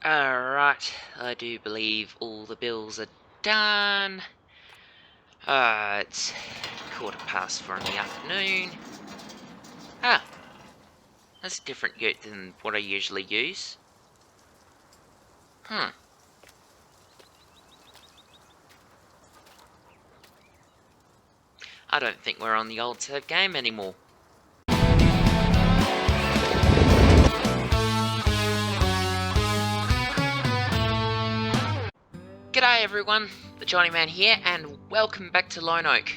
Alright, I do believe all the bills are done. It's 4:15 in the afternoon. Ah, that's a different ute than what I usually use. I don't think we're on the old save game anymore. G'day everyone, the Johnny Man here, and welcome back to Lone Oak.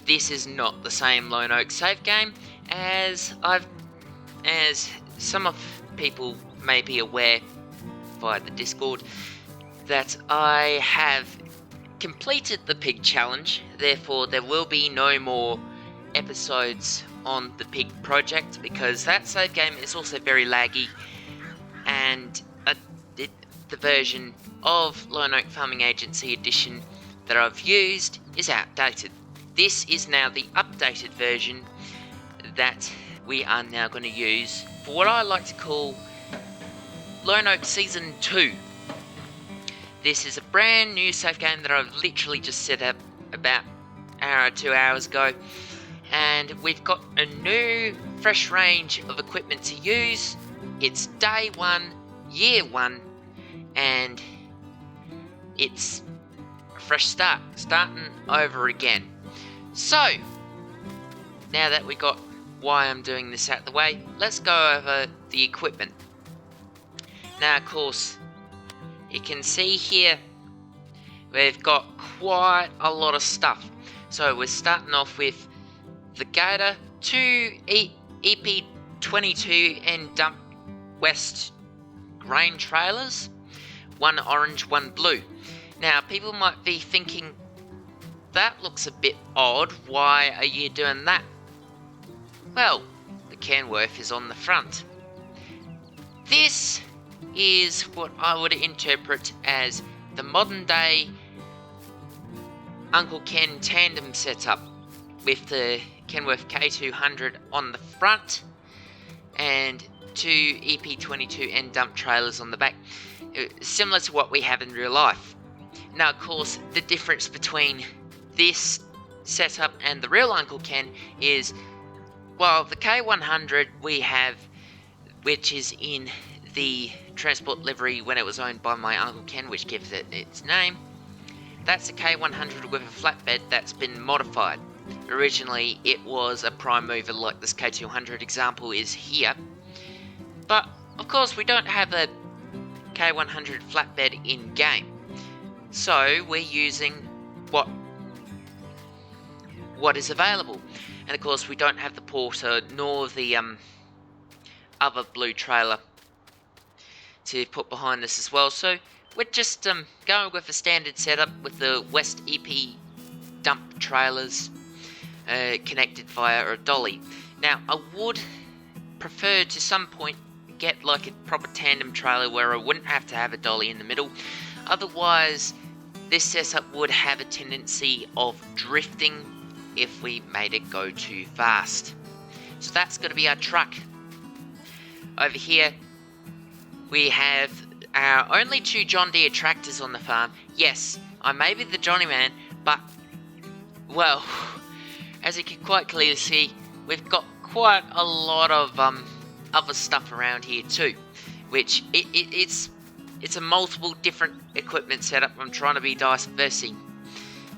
This is not the same Lone Oak save game, as some of people may be aware via the Discord, that I have completed the pig challenge. Therefore there will be no more episodes on the pig project, because that save game is also very laggy, and the version of Lone Oak Farming Agency Edition that I've used is outdated. This is now the updated version that we are now going to use for what I like to call Lone Oak Season 2. This is a brand new save game that I've literally just set up about an hour or 2 hours ago, and we've got a new fresh range of equipment to use. It's day 1, year 1, and it's a fresh start, starting over again. So, now that we got why I'm doing this out of the way, let's go over the equipment. Now, of course, you can see here we've got quite a lot of stuff. So we're starting off with the Gator, 2 EP22 and Dump West grain trailers, 1 orange, 1 blue. Now, people might be thinking, that looks a bit odd, why are you doing that? Well, the Kenworth is on the front. This is what I would interpret as the modern day Uncle Ken tandem setup, with the Kenworth K200 on the front and 2 EP22 and dump trailers on the back, similar to what we have in real life. Now, of course, the difference between this setup and the real Uncle Ken is, well, the K100 we have, which is in the transport livery when it was owned by my Uncle Ken, which gives it its name. That's a K100 with a flatbed that's been modified. Originally, it was a prime mover like this K200 example is here. But, of course, we don't have a K100 flatbed in-game. So, we're using what is available. And, of course, we don't have the Porter nor the other blue trailer to put behind this as well. So, we're just going with a standard setup with the West EP dump trailers connected via a dolly. Now, I would prefer to some point get like a proper tandem trailer where I wouldn't have to have a dolly in the middle. Otherwise, this setup would have a tendency of drifting if we made it go too fast. So that's going to be our truck. Over here, we have our only 2 John Deere tractors on the farm. Yes, I may be the Johnny Man, but, well, as you can quite clearly see, we've got quite a lot of other stuff around here too, which it's a multiple different equipment setup. I'm trying to be diversing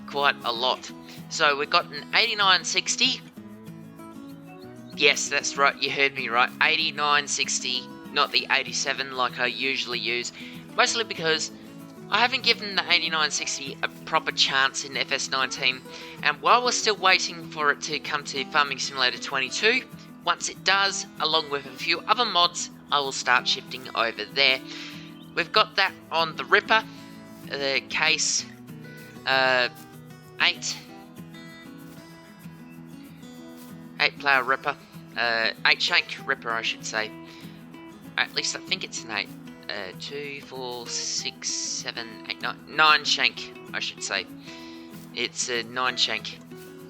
quite a lot. So we've got an 8960. Yes, that's right, you heard me right, 8960, not the 87 like I usually use, mostly because I haven't given the 8960 a proper chance in FS19, and while we're still waiting for it to come to Farming Simulator 22, once it does, along with a few other mods, I will start shifting over there. We've got that on the Ripper, the case 8-player Ripper, 8-shank Ripper I should say. At least I think it's an 8. 2, 4, 6, 7, 8, 9. 9-shank, I should say. It's a 9-shank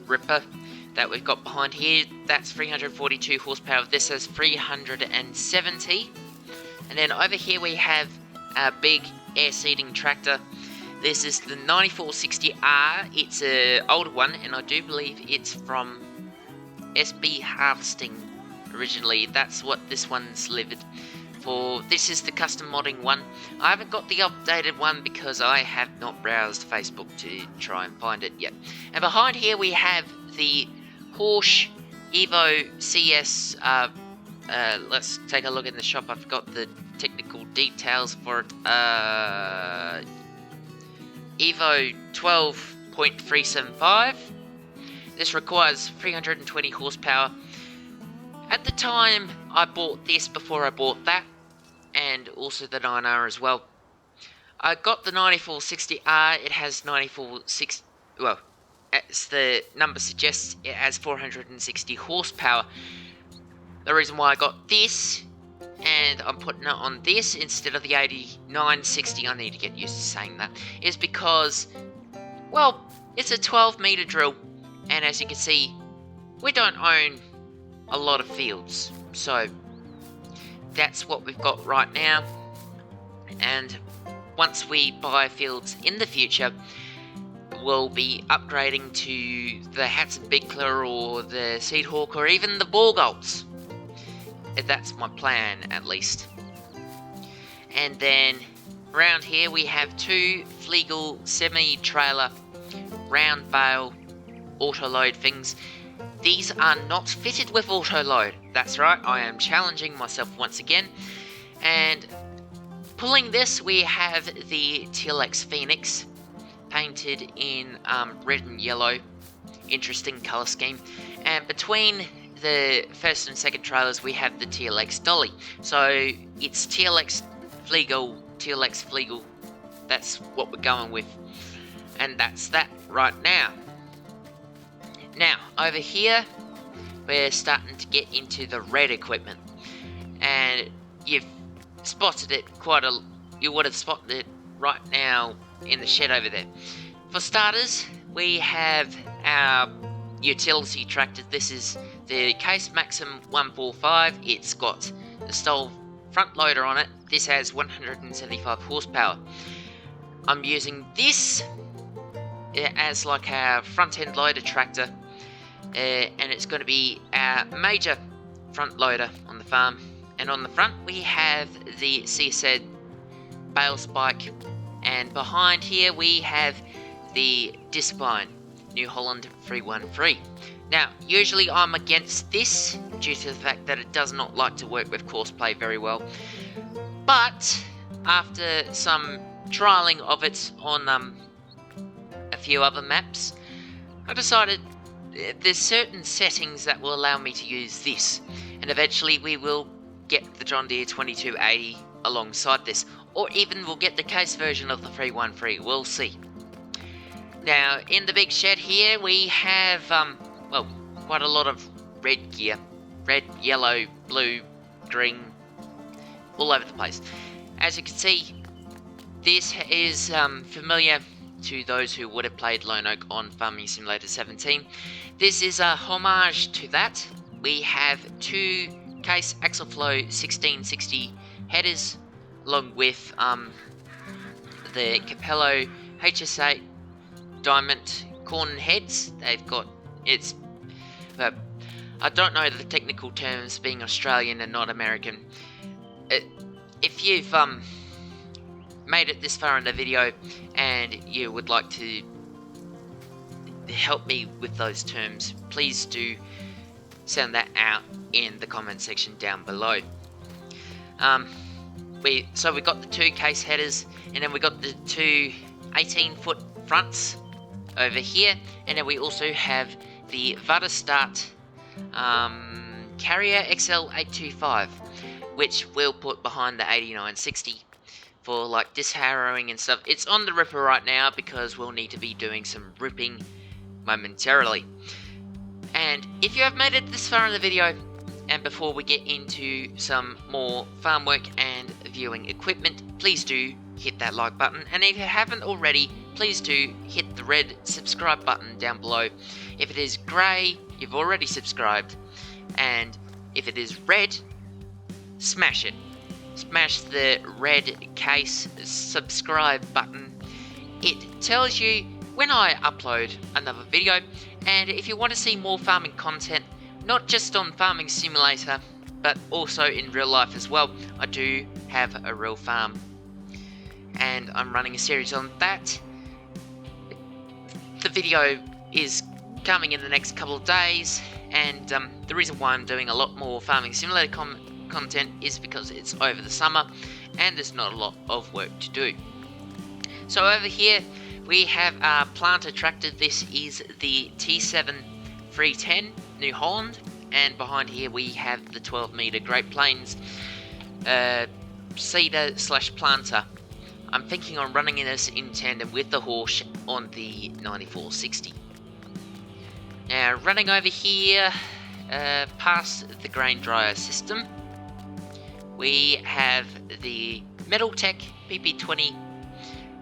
Ripper that we've got behind here. That's 342 horsepower. This has 370. And then over here we have big air seeding tractor. This is the 9460R. It's an older one, and I do believe it's from SB Harvesting originally. That's what this one's delivered for. This is the custom modding one. I haven't got the updated one because I have not browsed Facebook to try and find it yet. And behind here we have the Porsche Evo CS. Let's take a look in the shop. I forgot the technical details for it. Evo 12.375. This requires 320 horsepower. At the time I bought this before I bought that, and also the 9R as well. I got the 9460R. It has 9460. Well, as the number suggests, it has 460 horsepower. The reason why I got this, and I'm putting it on this instead of the 8960, I need to get used to saying that, is because, well, it's a 12 meter drill, and as you can see, we don't own a lot of fields, so that's what we've got right now. And once we buy fields in the future, we'll be upgrading to the Hatson Bickler or the Seedhawk or even the Borgolds. That's my plan, at least. And then around here we have two Flegel semi-trailer round bale auto-load things. These are not fitted with auto-load. That's right, I am challenging myself once again. And pulling this, we have the TLX Phoenix, painted in red and yellow. Interesting colour scheme. And between the first and second trailers we have the TLX Dolly. So it's TLX Flegel. That's what we're going with. And that's that right now. Now, over here, we're starting to get into the red equipment. And you've spotted it you would have spotted it right now in the shed over there. For starters, we have our utility tractor. This is the Case Maxim 145. It's got the Stoll front loader on it. This has 175 horsepower. I'm using this as like our front end loader tractor, and it's going to be our major front loader on the farm. And on the front we have the CZ bale spike, and behind here we have the Discipline New Holland 313. Now, usually I'm against this due to the fact that it does not like to work with courseplay very well, but after some trialling of it on a few other maps, I decided there's certain settings that will allow me to use this, and eventually we will get the John Deere 2280 alongside this, or even we'll get the case version of the 313, we'll see. Now, in the big shed here, we have, well, quite a lot of red gear. Red, yellow, blue, green, all over the place. As you can see, this is familiar to those who would have played Lone Oak on Farming Simulator 17. This is a homage to that. We have two Case Axleflow 1660 headers, along with the Capello HS8 diamond corn heads. They've got, it's, I don't know the technical terms, being Australian and not American. If you've made it this far in the video and you would like to help me with those terms, please do send that out in the comment section down below. So we got the two case headers, and then we got the two 18-foot fronts over here, and then we also have the Vardastart Carrier XL825, which we'll put behind the 8960 for like disc harrowing and stuff. It's on the ripper right now because we'll need to be doing some ripping momentarily. And if you have made it this far in the video, and before we get into some more farm work and viewing equipment, please do hit that like button, and if you haven't already, please do hit the red subscribe button down below. If it is grey, you've already subscribed, and if it is red, smash it. smash the red case subscribe button. It tells you when I upload another video, and if you want to see more farming content, not just on Farming Simulator, but also in real life as well, I do have a real farm, and I'm running a series on that. The video is coming in the next couple of days, and the reason why I'm doing a lot more Farming Simulator content is because it's over the summer, and there's not a lot of work to do. So over here, we have our planter tractor. This is the T7 310 New Holland, and behind here we have the 12 meter Great Plains seeder / planter. I'm thinking on running this in tandem with the Horse on the 9460. Now running over here past the grain dryer system, we have the Metaltech PP20,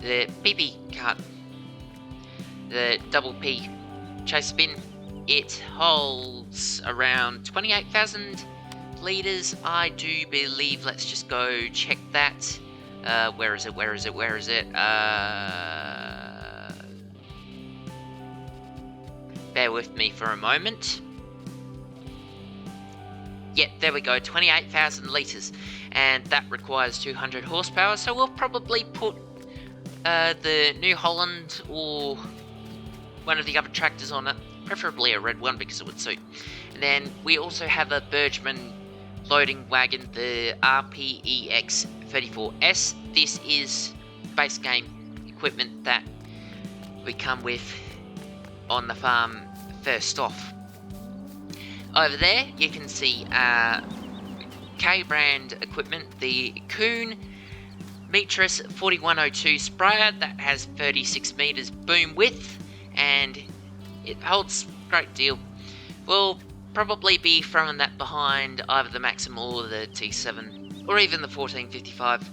the PP cart, the double P chase bin. It holds around 28,000 litres, I do believe. Let's just go check that. Where is it? Bear with me for a moment. Yeah, there we go, 28,000 litres, and that requires 200 horsepower, so we'll probably put the New Holland or one of the other tractors on it, preferably a red one because it would suit. And then we also have a Bergman loading wagon, the RPEX 34S. This is base game equipment that we come with on the farm first off. Over there you can see K-brand equipment, the Kuhn Metris 4102 sprayer that has 36 meters boom width, and it holds a great deal. We'll probably be throwing that behind either the Maxim or the T7, or even the 1455,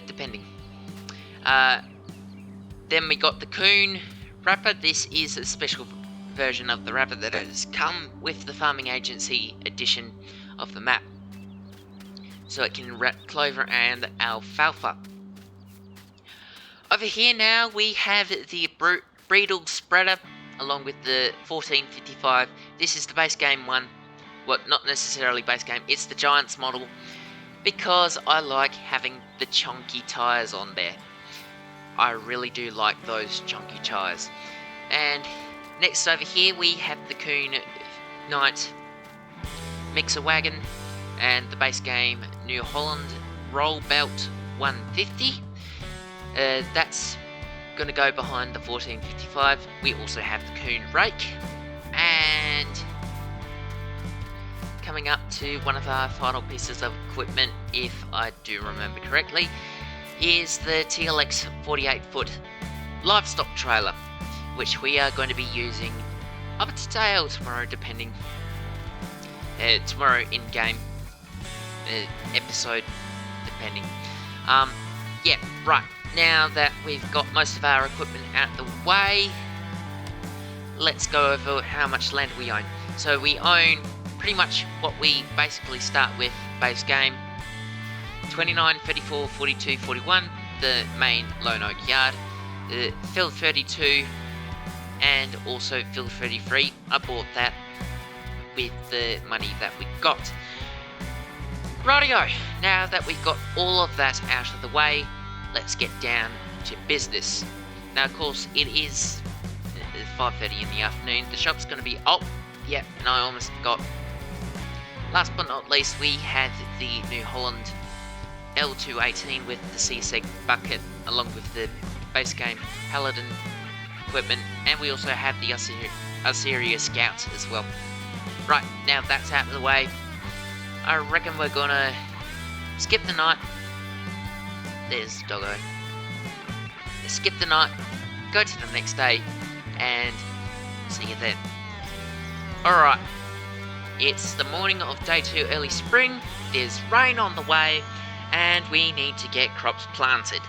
depending. Then we got the Kuhn wrapper. This is a special version of the wrapper that has come with the Farming Agency edition of the map, so it can wrap clover and alfalfa. Over here now we have the Breedle spreader along with the 1455. This is the base game one. Well, not necessarily base game, it's the Giants model, because I like having the chunky tyres on there. I really do like those chunky tyres. And next over here we have the Kuhn Knight mixer wagon and the base game New Holland roll belt 150. That's going to go behind the 1455. We also have the Kuhn rake, and coming up to one of our final pieces of equipment, if I do remember correctly, is the TLX 48-foot livestock trailer, which we are going to be using either today or tomorrow, depending. Tomorrow in-game episode, depending. Yeah, right. Now that we've got most of our equipment out the way, let's go over how much land we own. So we own pretty much what we basically start with base game: 29, 34, 42, 41, the main Lone Oak yard, the field 32, and also field 33. I bought that with the money that we got. Rightio, now that we've got all of that out of the way, let's get down to business. Now, of course, it is 5:30 in the afternoon. The shop's going to be... Oh, yeah, and I almost forgot. Last but not least, we have the New Holland L218 with the CSEG bucket, along with the base game Paladin equipment, and we also have the Assyria Scout as well. Right, now that's out of the way, I reckon we're gonna skip the night. There's Doggo. Skip the night, go to the next day, and see you then. Alright, it's the morning of day 2, early spring. There's rain on the way, and we need to get crops planted.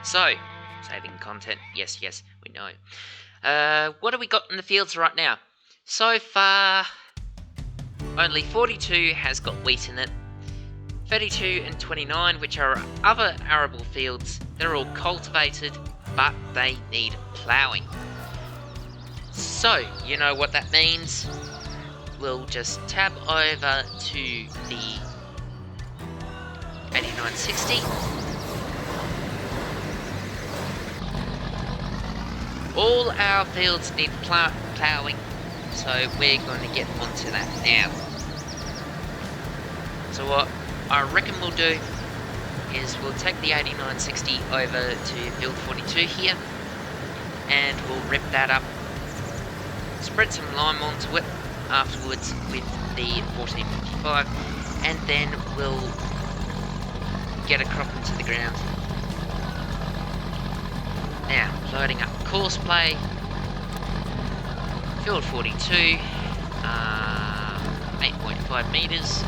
So, saving content, yes, we know. What have we got in the fields right now? So far, only 42 has got wheat in it. 32 and 29, which are other arable fields. They're all cultivated, but they need ploughing. So, you know what that means. We'll just tab over to the 8960. All our fields need ploughing, so we're going to get onto that now. So what I reckon we'll do is we'll take the 8960 over to field 42 here, and we'll rip that up, spread some lime onto it afterwards with the 1455, and then we'll get a crop into the ground. Now, loading up course play, field 42, 8.5 metres,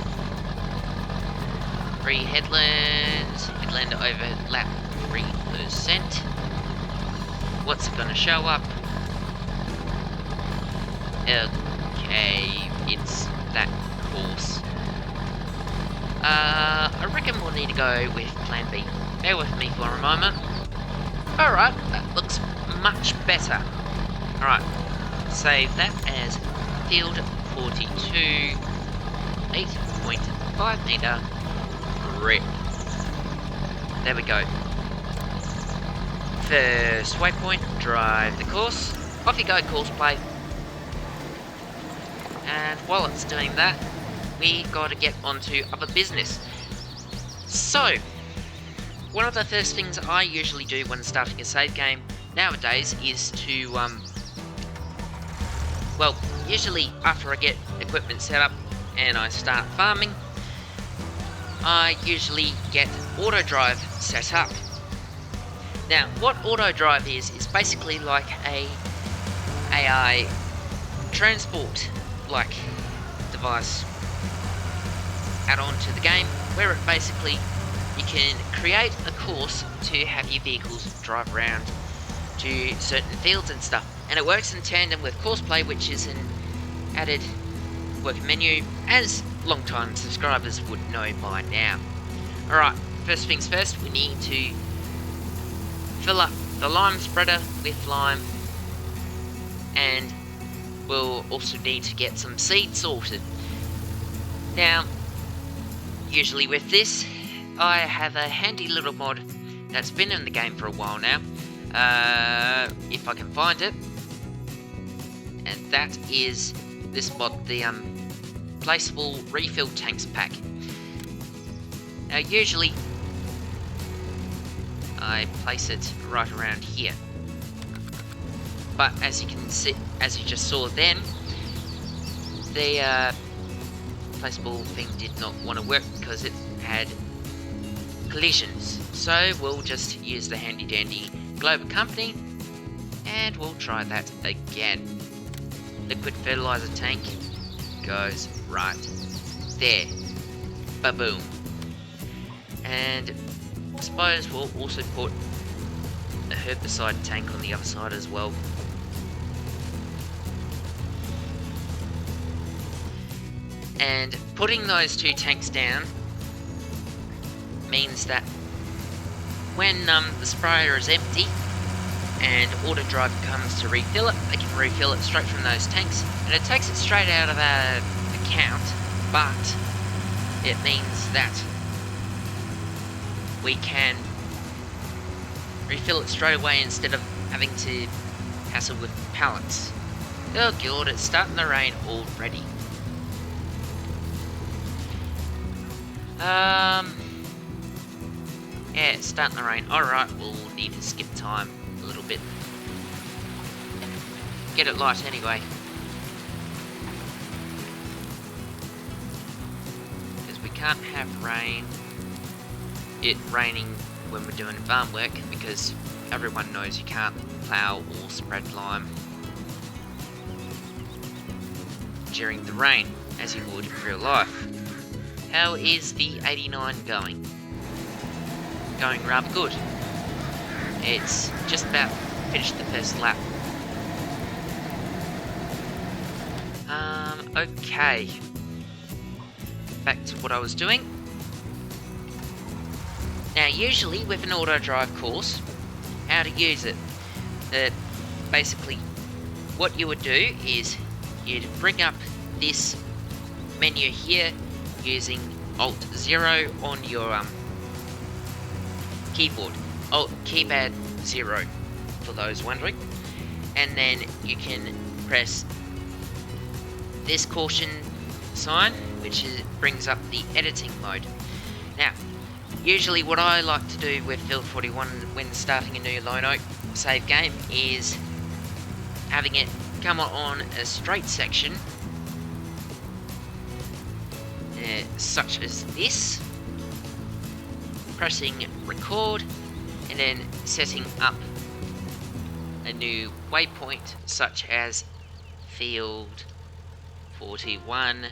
3 headlands, headland overlap 3%. What's it going to show up? Okay, it's that course. I reckon we'll need to go with plan B. Bear with me for a moment. Alright, that looks much better. Alright, save that as field 42, 8.5 metre rip. There we go. First waypoint, drive the course. Off you go, course play. And while it's doing that, we gotta get onto other business. So, one of the first things I usually do when starting a save game nowadays is to, well, usually after I get equipment set up and I start farming, I usually get auto drive set up. Now, what auto drive is basically like a AI transport like device add-on to the game, where it basically you can create a course to have your vehicles drive around to certain fields and stuff, and it works in tandem with course play, which is an added working menu, as long-time subscribers would know by now. Alright, first things first, we need to fill up the lime spreader with lime, and we'll also need to get some seed sorted. Now, usually with this, I have a handy little mod that's been in the game for a while now, if I can find it, and that is this mod, the placeable refill tanks pack. Now usually I place it right around here, but as you can see, as you just saw then, the placeable thing did not want to work because it had collisions. So we'll just use the handy dandy Global Company, and we'll try that again. Liquid fertilizer tank goes right there. Ba-boom. And I suppose we'll also put a herbicide tank on the other side as well. And putting those two tanks down means that when the sprayer is empty and auto drive comes to refill it, they can refill it straight from those tanks, and it takes it straight out of our account, but it means that we can refill it straight away instead of having to hassle with pallets. Oh god, it's starting to rain already. Yeah, it's starting to rain. Alright, we'll need to skip time a little bit. Get it light anyway. Because we can't have it raining when we're doing farm work, because everyone knows you can't plough or spread lime during the rain, as you would in real life. How is the 89 going? Going rather good. It's just about finished the first lap. Okay. Back to what I was doing. Now, usually with an auto drive course, how to use it. Basically, what you would do is you'd bring up this menu here using Alt 0 on your keyboard. Keypad 0 for those wondering. And then you can press this caution sign, which brings up the editing mode. Now, usually what I like to do with Field 41 when starting a new Lone Oak save game is having it come on a straight section, such as this, pressing record, and then setting up a new waypoint such as Field 41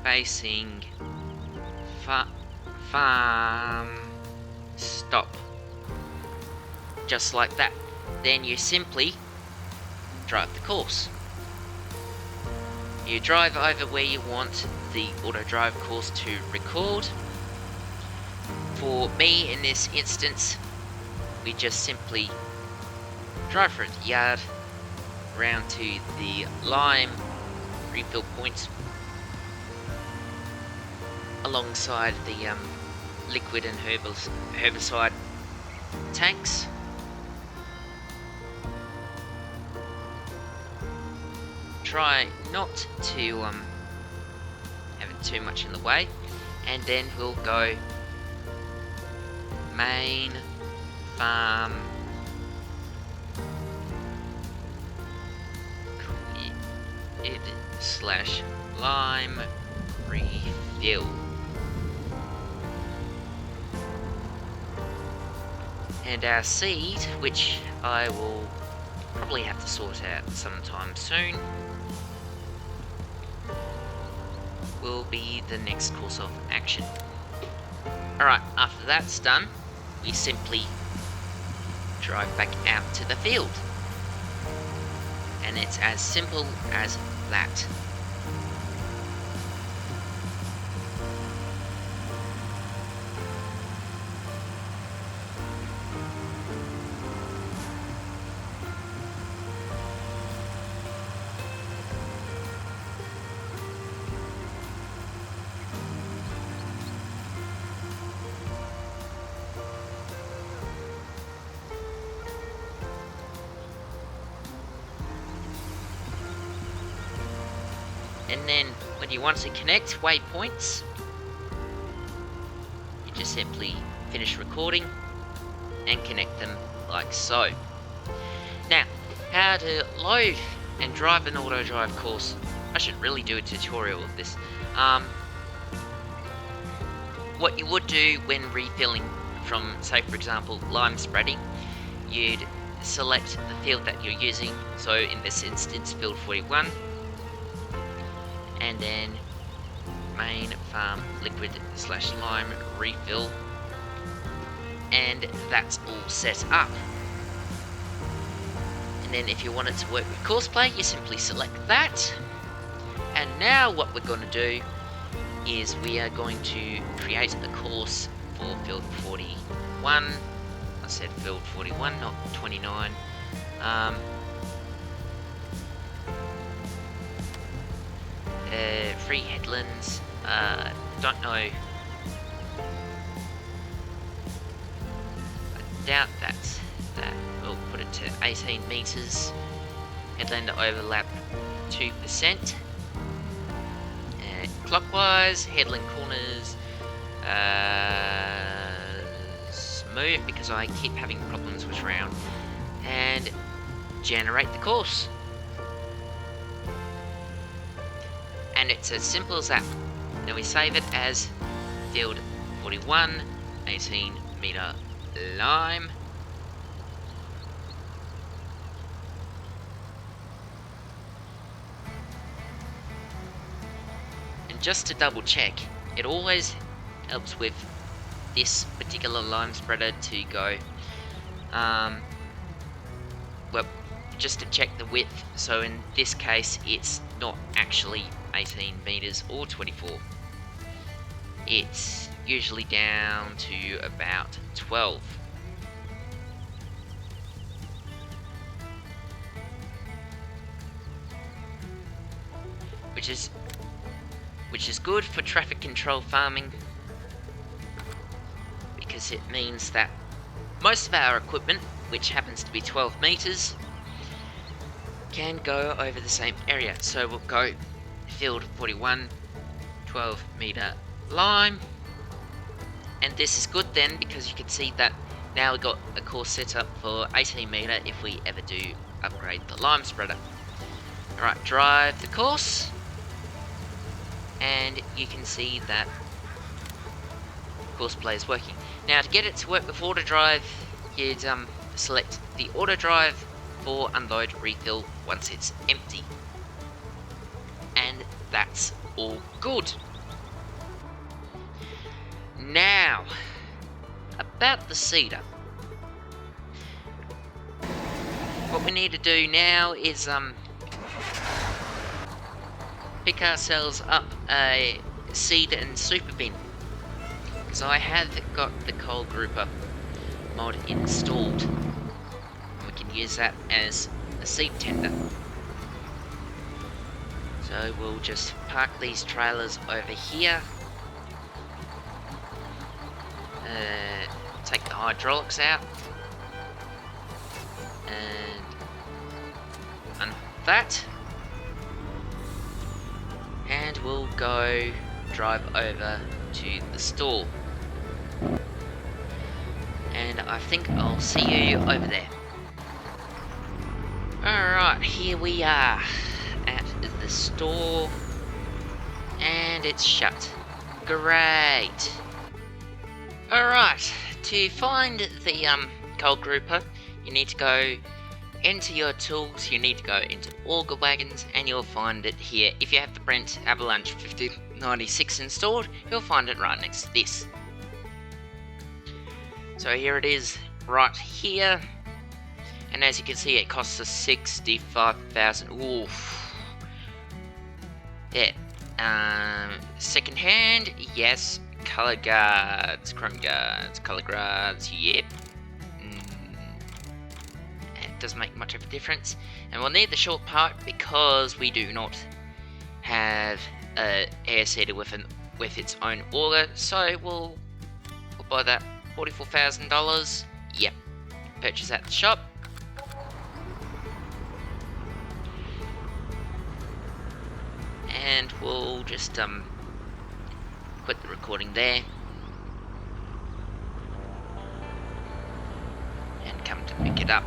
facing farm stop, just like that. Then you simply drive the course. You drive over where you want the auto drive course to record. For me in this instance, we just simply drive through the yard round to the lime refill point alongside the liquid and herbicide tanks. Try not to have it too much in the way, and then we'll go main farm slash lime refill. And our seed, which I will probably have to sort out sometime soon, will be the next course of action. Alright, after that's done, we simply drive back out to the field. And it's as simple as that. And then when you want to connect waypoints, you just simply finish recording and connect them like so. Now, how to load and drive an auto drive course. I should really do a tutorial of this. What you would do when refilling from, say for example, lime spreading, you'd select the field that you're using. So in this instance, field 41. And then main farm liquid slash lime refill, and that's all set up. And then if you want it to work with courseplay, you simply select that. And now what we're going to do is we are going to create a course for field 41. I said field 41, not 29. Free headlands, don't know, I doubt that we'll put it to 18 meters, headland overlap 2%, clockwise, headland corners, smooth because I keep having problems with round, and generate the course. And it's as simple as that. Then we save it as field 41, 18 meter lime. And just to double check, it always helps with this particular lime spreader to go, well, just to check the width. So in this case, it's not actually 18 meters or 24. It's usually down to about 12. Which is good for traffic control farming, because it means that most of our equipment, which happens to be 12 meters, can go over the same area. So we'll go field 41, 12 meter lime, and this is good then, because you can see that now we've got a course set up for 18 meter if we ever do upgrade the lime spreader. Alright, drive the course, and you can see that course play is working. Now, to get it to work with auto drive, you'd select the auto drive for unload refill once it's empty, and that's all good. Now, about the seeder. What we need to do now is pick ourselves up a seed and super bin, because I have got the coal grouper mod installed. We can use that as a seed tender. So we'll just park these trailers over here, take the hydraulics out, and unhook that, and we'll go drive over to the store. And I think I'll see you over there. Alright, here we are at the store, and it's shut. Great. Alright, to find the coal grouper, you need to go into your tools, you need to go into auger wagons, and you'll find it here. If you have the Brent Avalanche 5096 installed, you'll find it right next to this. So here it is, right here, and as you can see, it costs us 65,000. Oof. Yeah. Second hand, yes. Color guards, chrome guards, color guards, yep. It doesn't make much of a difference. And we'll need the short part because we do not have a air seeder with its own auger. So we'll buy that $44,000. Yep. Purchase at the shop. And we'll just quit the recording there and come to pick it up.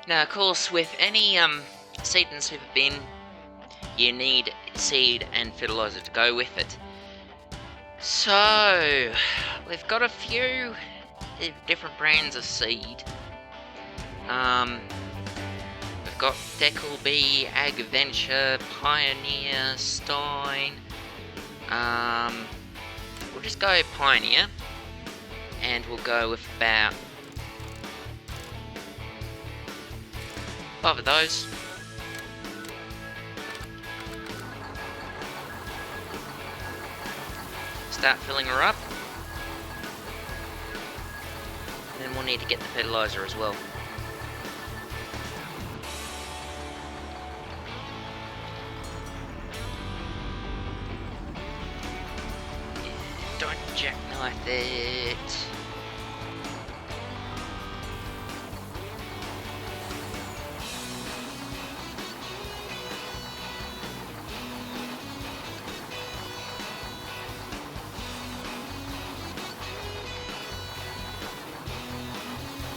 Now, of course, with any seed and super bin, you need seed and fertilizer to go with it. So we've got a few different brands of seed. We've got Deckleby, Agventure, Pioneer, Stein. We'll just go Pioneer, and we'll go with about 5 of those. Start filling her up, and then we'll need to get the fertilizer as well. Don't jackknife it.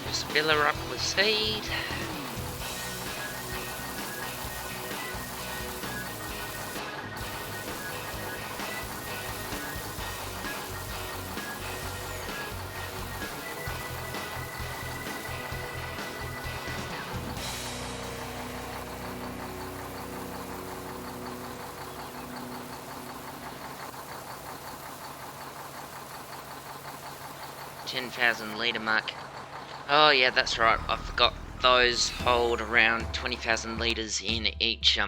Just fill her up with seed. 10,000 litre mark. Oh yeah, that's right, I forgot. Those hold around 20,000 litres in each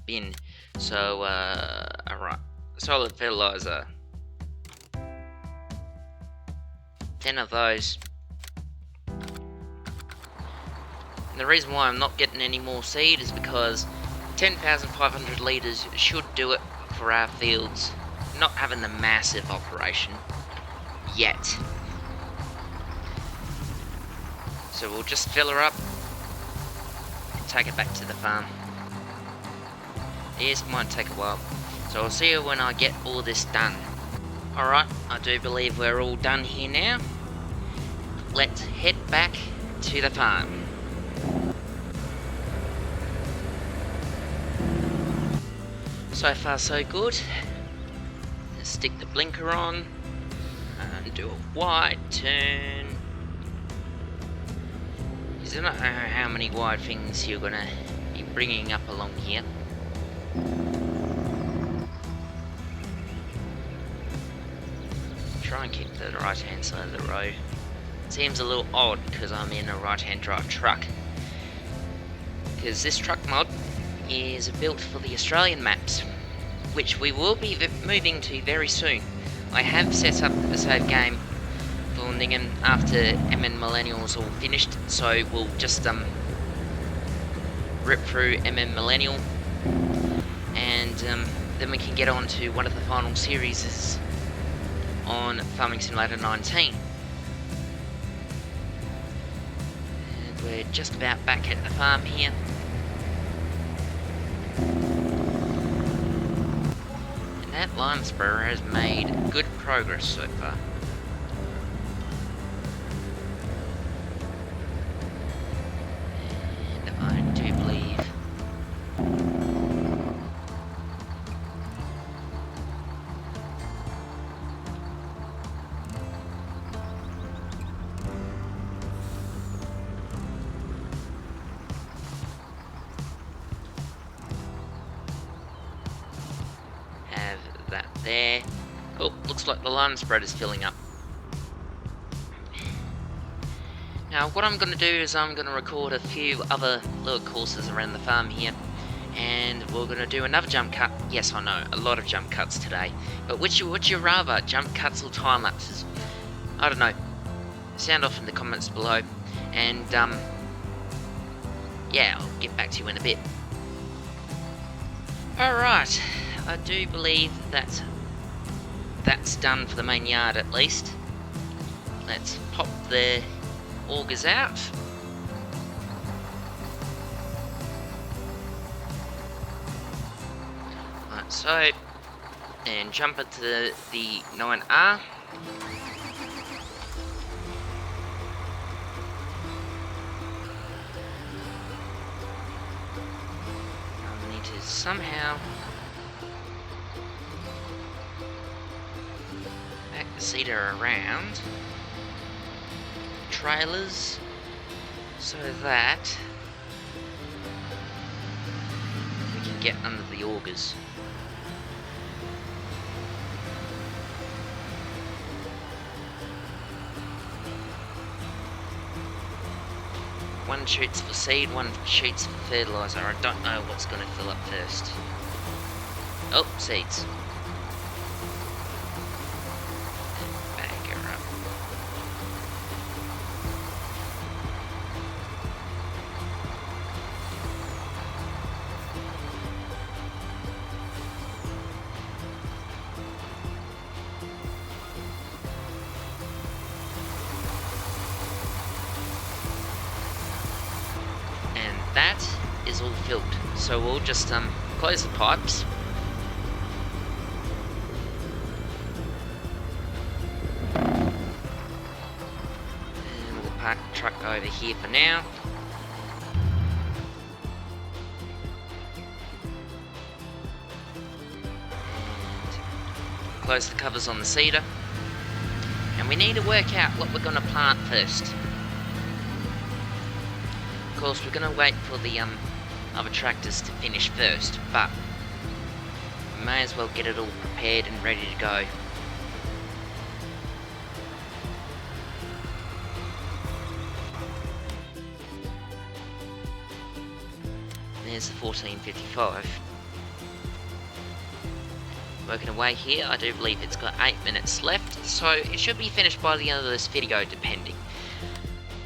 bin. So, alright. Solid fertilizer. 10 of those. And the reason why I'm not getting any more seed is because 10,500 litres should do it for our fields. Not having the massive operation yet. So we'll just fill her up and take it back to the farm. Yes, it might take a while. So I'll see you when I get all this done. Alright, I do believe we're all done here now. Let's head back to the farm. So far so good. Let's stick the blinker on and do a wide turn. Because I don't know how many wide things you're gonna be bringing up along here. Try and keep the right hand side of the road. Seems a little odd because I'm in a right hand drive truck. Because this truck mod is built for the Australian maps, which we will be moving to very soon. I have set up a save game for Ningen after MN Millennial is all finished, so we'll just rip through MN Millennial, and then we can get on to one of the final series on Farming Simulator 19. And we're just about back at the farm here. That lime sprayer has made good progress so far. And I do believe that there. Oh, looks like the lime spread is filling up. Now what I'm going to do is I'm going to record a few other little courses around the farm here, and we're going to do another jump cut. Yes, I know, a lot of jump cuts today, but would you rather, jump cuts or time lapses? I don't know. Sound off in the comments below, and yeah, I'll get back to you in a bit. Alright, I do believe that that's done for the main yard at least. Let's pop the augers out. Like so. And jump into the 9R. I need to somehow back the seeder around trailers so that we can get under the augers. One shoots for seed, one shoots for fertilizer. I don't know what's going to fill up first. Oh, seeds. Back her up. That is all filled, so we'll just close the pipes. And we'll park the truck over here for now. And close the covers on the seeder. And we need to work out what we're going to plant first. Of course, we're going to wait for the other tractors to finish first, but we may as well get it all prepared and ready to go. There's the 14:55. Working away here, I do believe it's got 8 minutes left, so it should be finished by the end of this video, depending.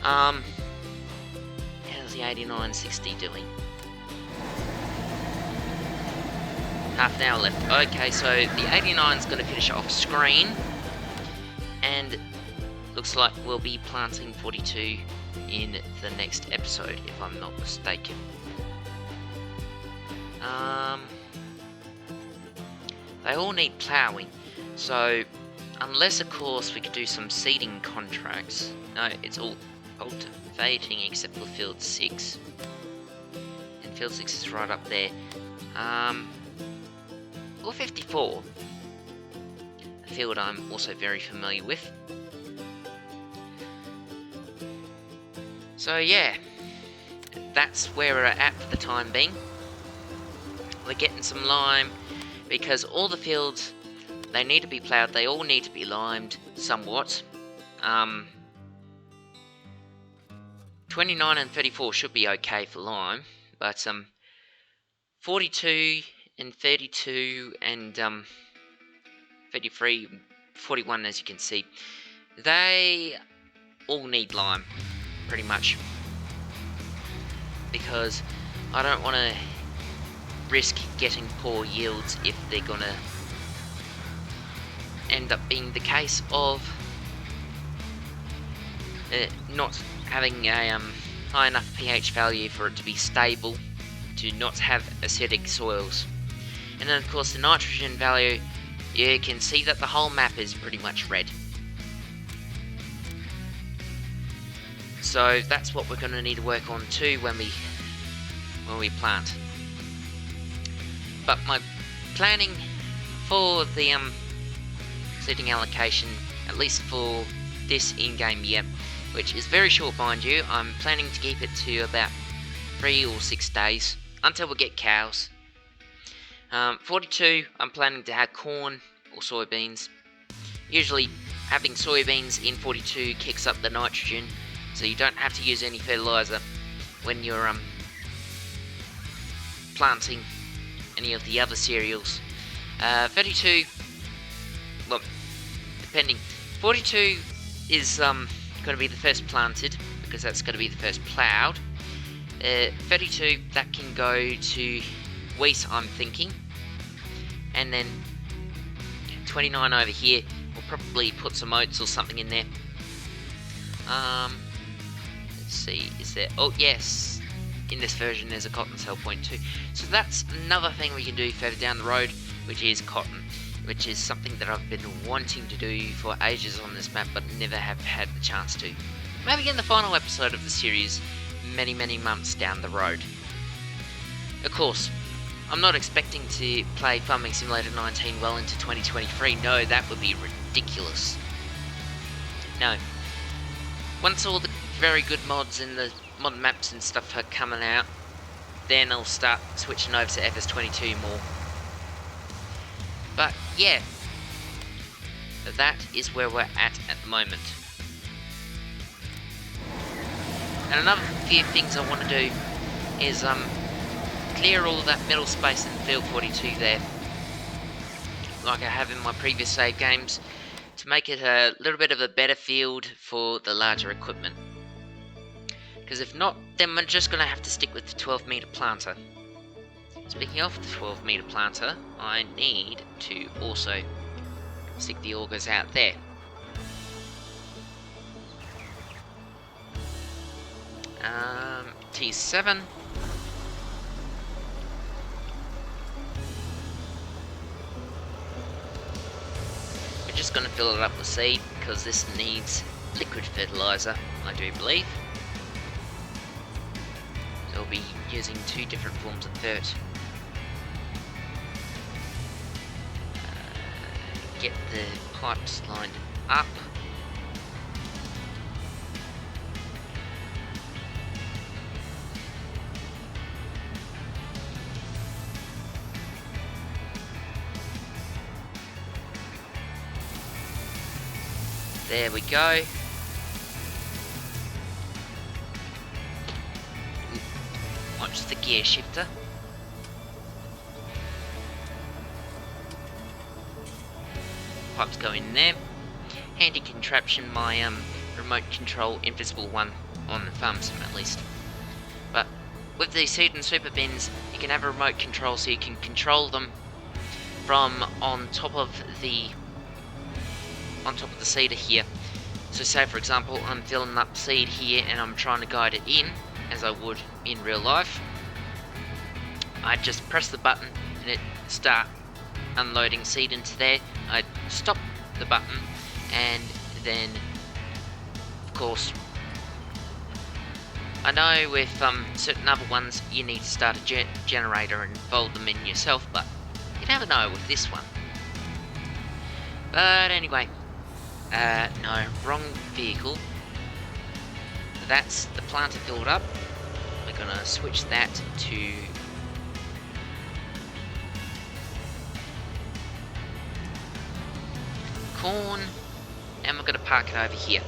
How's the 8960 doing? Half an hour left. Okay, so the 89 is going to finish off screen, and looks like we'll be planting 42 in the next episode, if I'm not mistaken. They all need ploughing, so unless of course we could do some seeding contracts. No, it's all cultivating except for field 6, and field 6 is right up there. Or 54, a field I'm also very familiar with. So yeah, that's where we're at for the time being. We're getting some lime, because all the fields, they need to be ploughed, they all need to be limed somewhat. 29 and 34 should be okay for lime, but 42 and 32 and 33, 41, as you can see, they all need lime, pretty much, because I don't want to risk getting poor yields if they're gonna end up being the case of not having a high enough pH value for it to be stable, to not have acidic soils. And then of course the nitrogen value, you can see that the whole map is pretty much red. So that's what we're going to need to work on too when we plant. But my planning for the seeding allocation, at least for this in-game year, which is very short mind you, I'm planning to keep it to about 3 or 6 days until we get cows. 42, I'm planning to have corn or soybeans. Usually having soybeans in 42 kicks up the nitrogen, so you don't have to use any fertilizer when you're planting any of the other cereals. 32, well, depending. 42 is going to be the first planted, because that's going to be the first ploughed. 32, that can go to wheat, I'm thinking. And then 29 over here, we'll probably put some oats or something in there. Let's see, is there... Oh, yes. In this version, there's a cotton sell point too. So that's another thing we can do further down the road, which is cotton, which is something that I've been wanting to do for ages on this map, but never have had the chance to. Maybe in the final episode of the series, many, many months down the road. Of course, I'm not expecting to play Farming Simulator 19 well into 2023. No, that would be ridiculous. No. Once all the very good mods and the mod maps and stuff are coming out, then I'll start switching over to FS22 more. But yeah, that is where we're at the moment. And another few things I want to do is clear all that middle space in field 42 there, like I have in my previous save games, to make it a little bit of a better field for the larger equipment. Because if not, then we're just going to have to stick with the 12-meter planter. Speaking of the 12-meter planter, I need to also stick the augers out there. T7. We're just going to fill it up with seed, because this needs liquid fertilizer, I do believe. So we'll be using 2 different forms of dirt. Get the pipes lined up. There we go. Might to the gear shifter. Pipes go in there. Handy contraption, my remote control invisible one on the farm sim at least. But with the seed and super bins, you can have a remote control so you can control them from on top of the seeder here. So say for example I'm filling up seed here and I'm trying to guide it in as I would in real life. I just press the button and it start unloading seed into there. I stop the button and then of course I know with certain other ones you need to start a generator and fold them in yourself, but you never know with this one. But anyway, no, wrong vehicle. That's the planter filled up. We're gonna switch that to corn, and we're gonna park it over here.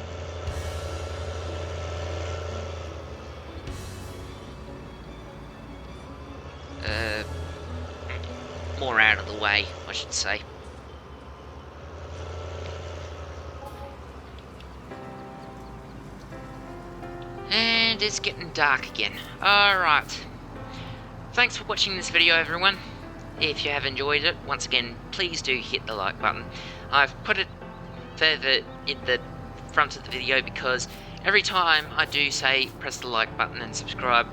More out of the way, I should say. And it's getting dark again. Alright. Thanks for watching this video, everyone. If you have enjoyed it, once again, please do hit the like button. I've put it further in the front of the video because every time I do say press the like button and subscribe,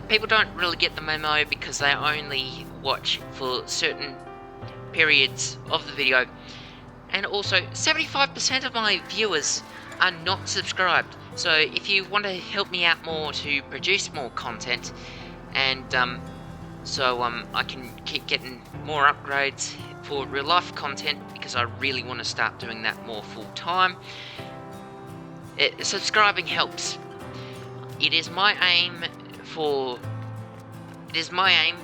people don't really get the memo because they only watch for certain periods of the video. And also, 75% of my viewers are not subscribed. So if you want to help me out more to produce more content, and so I can keep getting more upgrades for real life content, because I really want to start doing that more full time, subscribing helps. It is my aim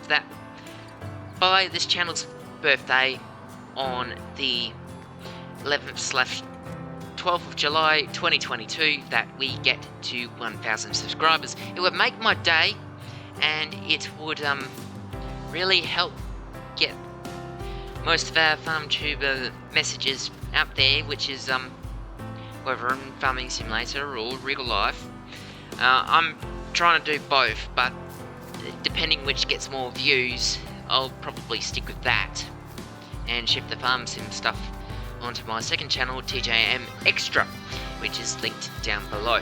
that by this channel's birthday on the 11th/12th of July 2022 that we get to 1,000 subscribers. It would make my day, and it would really help get most of our FarmTuber messages out there, which is whether in Farming Simulator or real life. I'm trying to do both, but depending which gets more views, I'll probably stick with that and shift the farm sim stuff onto my second channel, TJM Extra, which is linked down below.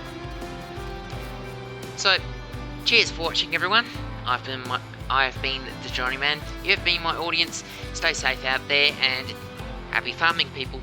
So, cheers for watching, everyone. I have been the Johnny Man. You have been my audience. Stay safe out there, and happy farming, people.